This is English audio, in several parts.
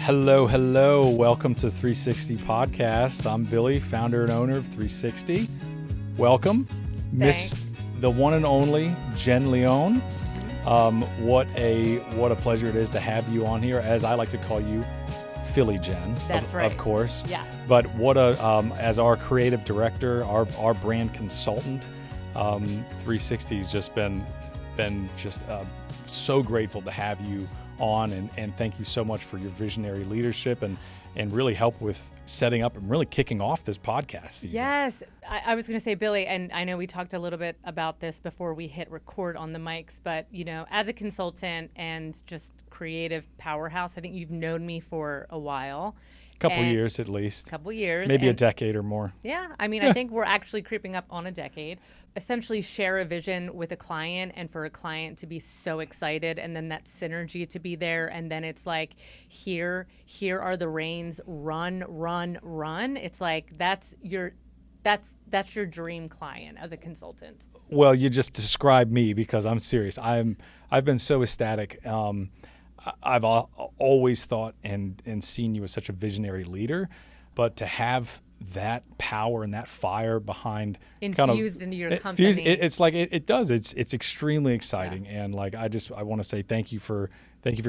Hello, hello. Welcome to 360 Podcast. I'm Billy, founder and owner of 360. Welcome, Miss the one and only Jen Leone. What a pleasure it is to have you on here, as I like to call you, Philly Jen. That's right. Of course. Yeah. But as our creative director, our brand consultant, 360 has just been so grateful to have you on, and thank you so much for your visionary leadership and really help with setting up and really kicking off this podcast season. Yes. I was going to say, Billy, and I know we talked a little bit about this before we hit record on the mics, but, as a consultant and just creative powerhouse, I think you've known me for a while. Couple years at least. Couple years. Maybe a decade or more. Yeah. I think we're actually creeping up on a decade. Essentially share a vision with a client, and for a client to be so excited, and then that synergy to be there, and then it's like, here are the reins, run. It's like that's your dream client as a consultant. Well, you just described me, because I'm serious. I've been so ecstatic. I've always thought and seen you as such a visionary leader, but to have that power and that fire behind infused into your company, it's like it does. It's extremely exciting, yeah. And like I want to say thank you for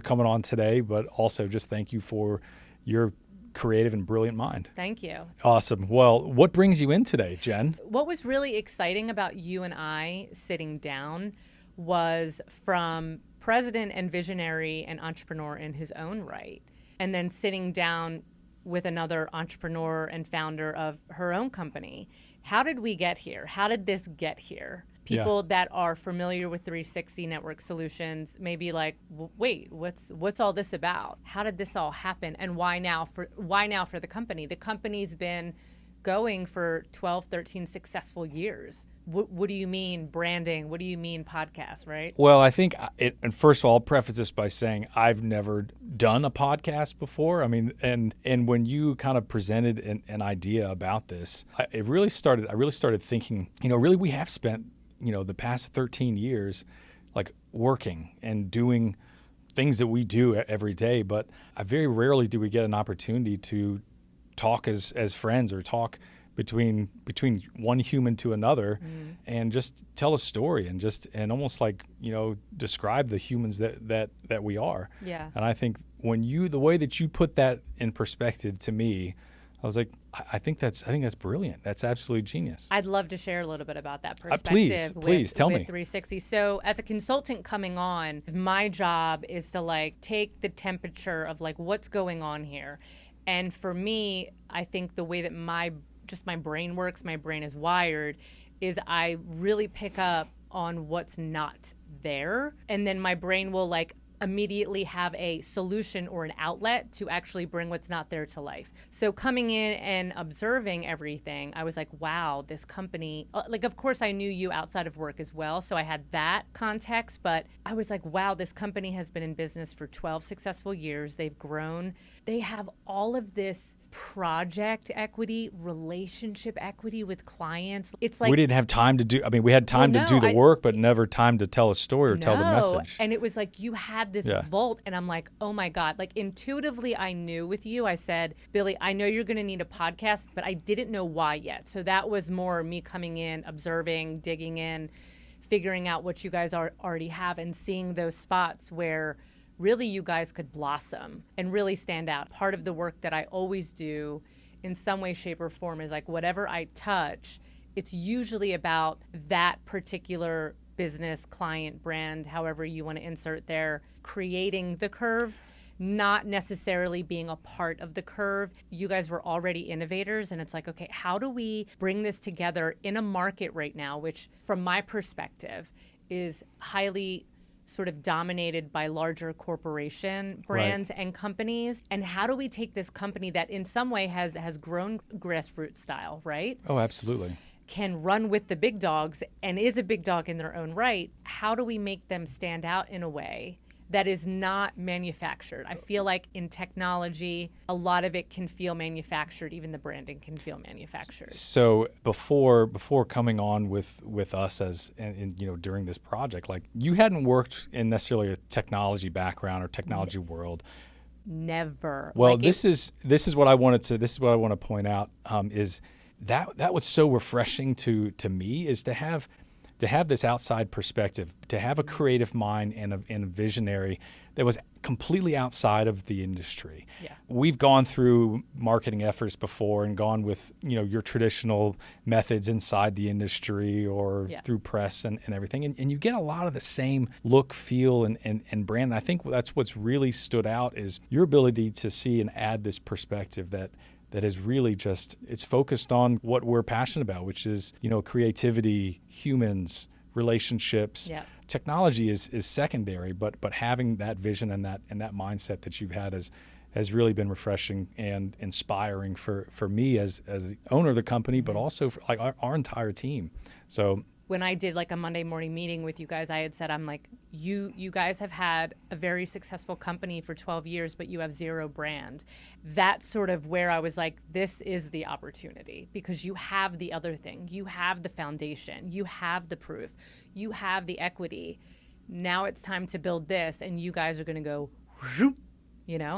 coming on today, but also just thank you for your creative and brilliant mind. Thank you. Awesome. Well, what brings you in today, Jen? What was really exciting about you and I sitting down was from president and visionary and entrepreneur in his own right, and then sitting down with another entrepreneur and founder of her own company. How did we get here? How did this get here? People that are familiar with 360 Network Solutions may be like, wait, what's all this about? How did this all happen? And why now for the company? The company's been going for 12, 13 successful years. What do you mean branding? What do you mean podcast, right? Well, I think, and first of all, I'll preface this by saying I've never done a podcast before. I mean, and when you kind of presented an idea about this, I really started thinking, really we have spent, the past 13 years like working and doing things that we do every day, but very rarely do we get an opportunity to talk as friends, or talk between one human to another, and just tell a story and almost like describe the humans that we are. Yeah. And I think the way that you put that in perspective to me, I was like, I think that's brilliant. That's absolutely genius. I'd love to share a little bit about that perspective. Please tell me. 360. So as a consultant coming on, my job is to take the temperature of what's going on here. And for me, I think the way that my brain works, my brain is wired, is I really pick up on what's not there. And then my brain will immediately have a solution or an outlet to actually bring what's not there to life. So coming in and observing everything, I was like, wow, this company, of course I knew you outside of work as well, so I had that context, but I was like, wow, this company has been in business for 12 successful years. They've grown. They have all of this project equity, relationship equity with clients. It's like we didn't have time to do. I mean, we had time to do the work, but never time to tell a story or tell the message. And it was like you had this vault, and I'm like, oh my God. Intuitively, I knew with you. I said, Billy, I know you're going to need a podcast, but I didn't know why yet. So that was more me coming in, observing, digging in, figuring out what you guys already have, and seeing those spots where really you guys could blossom and really stand out. Part of the work that I always do in some way, shape, or form is whatever I touch, it's usually about that particular business, client, brand, however you want to insert there, creating the curve, not necessarily being a part of the curve. You guys were already innovators, and it's like, okay, how do we bring this together in a market right now, which from my perspective is highly sort of dominated by larger corporation brands and companies, and how do we take this company that in some way has grown grassroots style, right? Oh, absolutely. Can run with the big dogs and is a big dog in their own right. How do we make them stand out in a way that is not manufactured? I feel like in technology, a lot of it can feel manufactured. Even the branding can feel manufactured. So before coming on with us as during this project, you hadn't worked in necessarily a technology background or technology world Never. Well, this is what I wanted to. This is what I want to point out. Is that was so refreshing to me, is to have this outside perspective, to have a creative mind and a visionary that was completely outside of the industry. Yeah. We've gone through marketing efforts before and gone with, your traditional methods inside the industry or through press and everything. And you get a lot of the same look, feel, and brand. And I think that's what's really stood out is your ability to see and add this perspective that is really just, it's focused on what we're passionate about, which is, creativity, humans, relationships. Yeah. Technology is secondary, but having that vision and that mindset that you've had has really been refreshing and inspiring for me as the owner of the company, but also for like our entire team. So when I did like a Monday morning meeting with you guys, I had said, I'm like, you guys have had a very successful company for 12 years, but you have zero brand. That's sort of where I was like, this is the opportunity, because you have the other thing. You have the foundation. You have the proof. You have the equity. Now it's time to build this, and you guys are going to go, zoop,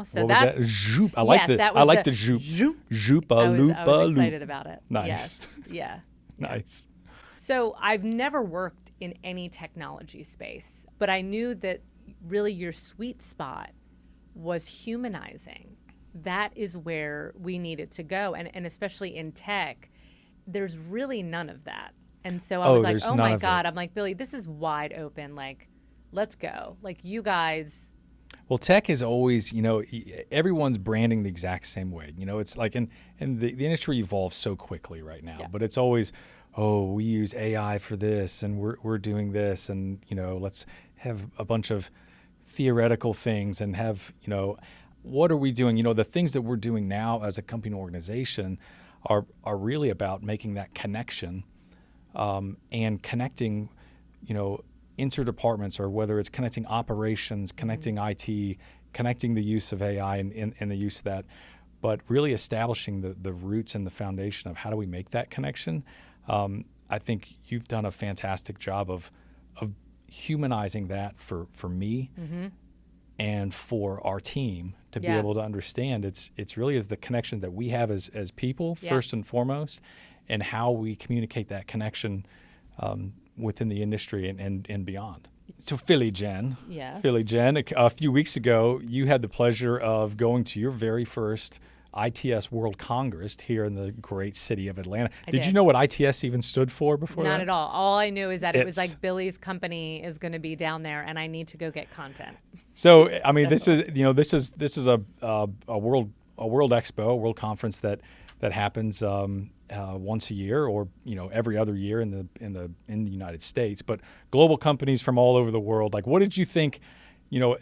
So what that's was that? Zoop. I like the zoop. Zoop. Zoopa I was excited about it. Nice. Yes. Yeah. Nice. So I've never worked in any technology space, but I knew that really your sweet spot was humanizing. That is where we needed to go. And especially in tech, there's really none of that. And so I was like, oh my God. I'm like, Billy, this is wide open. Like, let's go. Like, you guys. Well, tech is always, everyone's branding the exact same way. It's like, and the industry evolves so quickly right now, but it's always, oh, we use AI for this and we're doing this, and, let's have a bunch of theoretical things and have, what are we doing? The things that we're doing now as a company and organization are really about making that connection and connecting, interdepartments, or whether it's connecting operations, connecting IT, connecting the use of AI and the use of that, but really establishing the roots and the foundation of how do we make that connection. I think you've done a fantastic job of humanizing that for me and for our team to be able to understand. It's really is the connection that we have as people first and foremost, and how we communicate that connection within the industry and beyond. So Philly Jen, a few weeks ago, you had the pleasure of going to your very first ITS World Congress here in the great city of Atlanta. Did you know what ITS even stood for before that? Not at all. All I knew is that it was like Billy's company is going to be down there, and I need to go get content. So I mean, this is a world expo, a world conference that happens once a year, or every other year in the United States. But global companies from all over the world. Like, what did you think?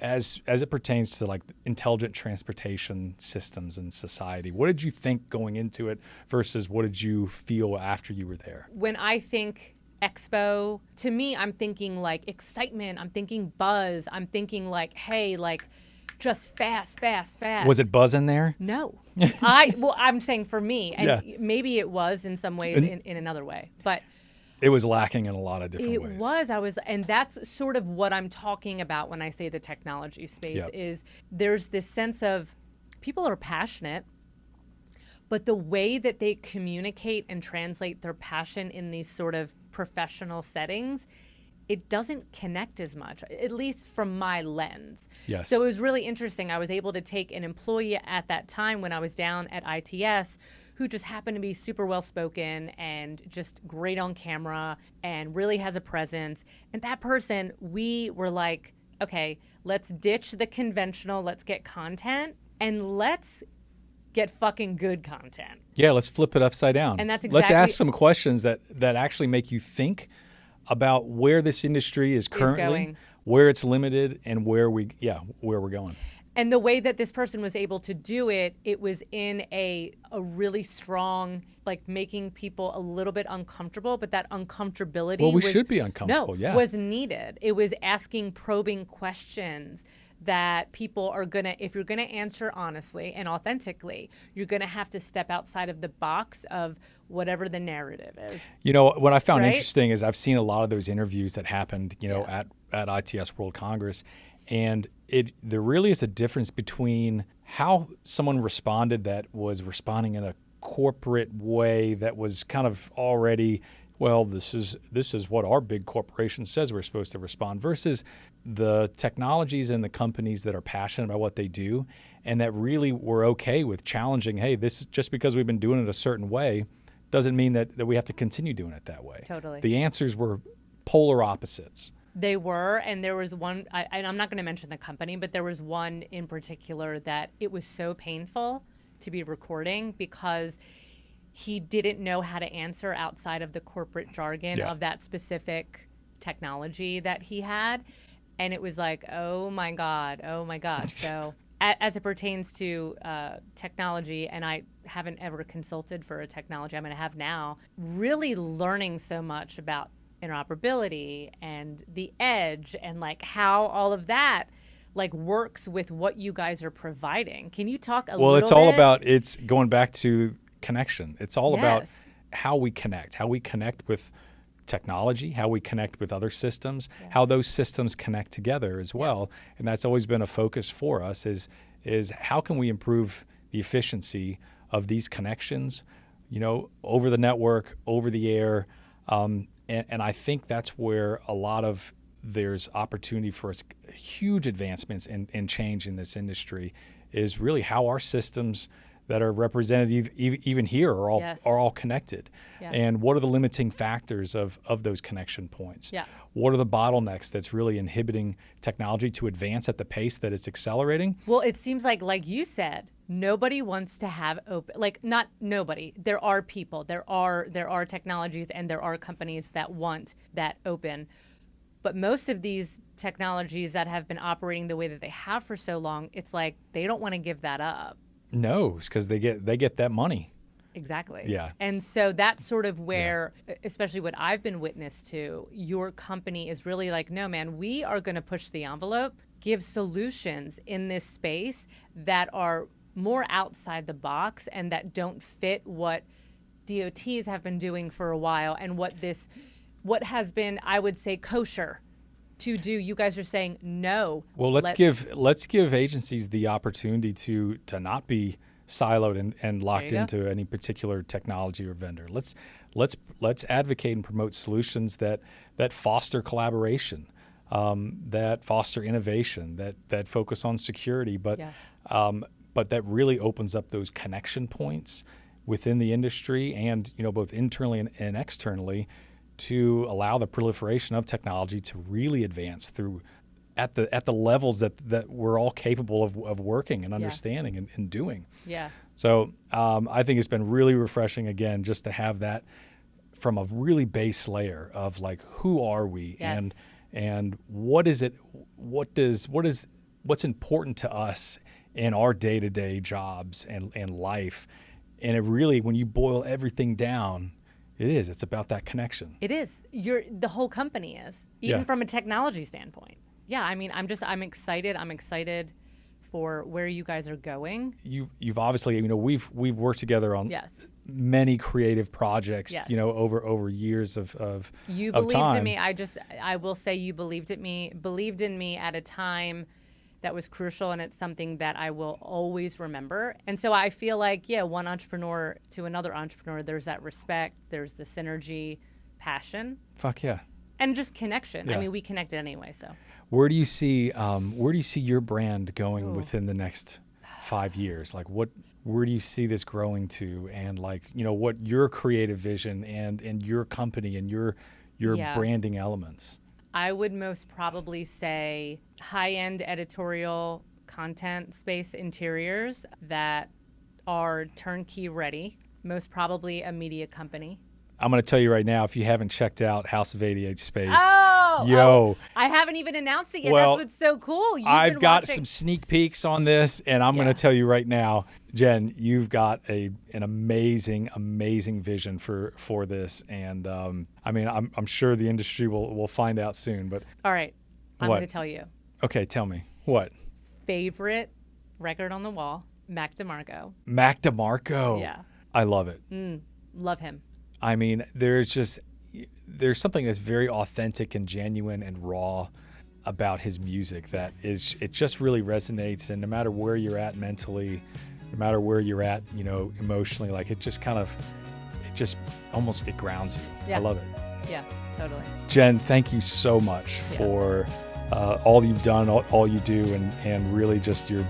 As it pertains to like intelligent transportation systems in society, what did you think going into it versus what did you feel after you were there? When I think expo, to me, I'm thinking like excitement. I'm thinking buzz. I'm thinking like, hey, like just fast. Was it buzz in there? No. I'm saying for me, and maybe it was in some ways in another way, but it was lacking in a lot of different ways. And that's sort of what I'm talking about when I say the technology space is there's this sense of people are passionate, but the way that they communicate and translate their passion in these sort of professional settings, it doesn't connect as much, at least from my lens. Yes. So it was really interesting. I was able to take an employee at that time when I was down at ITS who just happened to be super well-spoken and just great on camera and really has a presence. And that person, we were like, okay, let's ditch the conventional, let's get content, and let's get fucking good content. Yeah, let's flip it upside down. And that's Let's ask some questions that actually make you think about where this industry is currently, where it's limited, and where we're going. And the way that this person was able to do it, it was in a really strong, like making people a little bit uncomfortable, but that uncomfortability should be uncomfortable, was needed. It was asking probing questions that people are if you're gonna answer honestly and authentically, you're gonna have to step outside of the box of whatever the narrative is. What I found interesting is I've seen a lot of those interviews that happened, at ITS World Congress, and there really is a difference between how someone responded that was responding in a corporate way that was kind of already, well, this is what our big corporation says we're supposed to respond, versus the technologies and the companies that are passionate about what they do and that really were okay with challenging, hey, this is just because we've been doing it a certain way doesn't mean that we have to continue doing it that way. Totally. The answers were polar opposites. They were, and there was one, and I'm not going to mention the company, but there was one in particular that it was so painful to be recording because he didn't know how to answer outside of the corporate jargon of that specific technology that he had. And it was like, oh my God. So as it pertains to technology, and I haven't ever consulted for a technology, I'm going to have now, really learning so much about interoperability and the edge and like how all of that like works with what you guys are providing. Can you talk a little bit? Well, it's all about, it's going back to connection. It's all about how we connect with technology, how we connect with other systems, how those systems connect together as well. And that's always been a focus for us is how can we improve the efficiency of these connections, over the network, over the air. And I think that's where a lot of there's opportunity for us, huge advancements and change in this industry is really how our systems that are represented even here are all connected. And what are the limiting factors of those connection points? What are the bottlenecks that's really inhibiting technology to advance at the pace that it's accelerating? Well, it seems like you said, nobody wants to have open, like not nobody. There are people, there are technologies, and there are companies that want that open. But most of these technologies that have been operating the way that they have for so long, it's like they don't want to give that up. No, it's because they get that money. Exactly. Yeah. And so that's sort of where, especially what I've been witness to, your company is really like, no, man, we are going to push the envelope, give solutions in this space that are more outside the box and that don't fit what DOTs have been doing for a while and what has been, I would say, kosher to do. You guys are saying no. Well, let's give agencies the opportunity to not be siloed and locked into any particular technology or vendor. Let's advocate and promote solutions that foster collaboration, that foster innovation, that focus on security, but that really opens up those connection points within the industry and both internally and externally, to allow the proliferation of technology to really advance through at the levels that we're all capable of working and understanding and doing. Yeah. So I think it's been really refreshing, again, just to have that from a really base layer of like, who are we and what is it? What's important to us in our day-to-day jobs and life? And it really, when you boil everything down, it's about that connection. It is. The whole company is, even from a technology standpoint. Yeah, I mean, I'm excited. I'm excited for where you guys are going. You've obviously, we've worked together on many creative projects, over years of you of believed time. in me. I will say you believed in me at a time that was crucial, and it's something that I will always remember. And so I feel like, one entrepreneur to another entrepreneur, there's that respect, there's the synergy, passion. Fuck yeah. And just connection. Yeah. I mean, we connected anyway, so. Where do you see your brand going within the next 5 years? Like where do you see this growing to, and like, what your creative vision and your company and your branding elements? I would most probably say high-end editorial content space interiors that are turnkey ready, most probably a media company. I'm going to tell you right now, if you haven't checked out House of 88 Space, I haven't even announced it yet. Well, that's what's so cool. I've got some sneak peeks on this, and I'm going to tell you right now, Jen, you've got an amazing, amazing vision for this, and I'm sure the industry will find out soon. But all right, I'm going to tell you. Okay, tell me what favorite record on the wall. Mac DeMarco. Mac DeMarco. Yeah, I love it. Love him. I mean, there's something that's very authentic and genuine and raw about his music that it just really resonates. And no matter where you're at mentally, no matter where you're at, emotionally, like it just almost grounds you. Yeah. I love it. Yeah, totally. Jen, thank you so much for all you've done, all you do, and really just your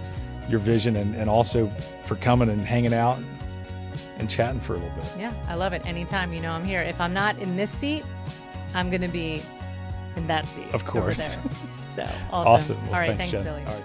vision, and also for coming and hanging out and chatting for a little bit. Yeah, I love it. Anytime, I'm here. If I'm not in this seat, I'm going to be in that seat. Of course. Over there. So awesome. Well, all right, thanks Jen. Billy. All right.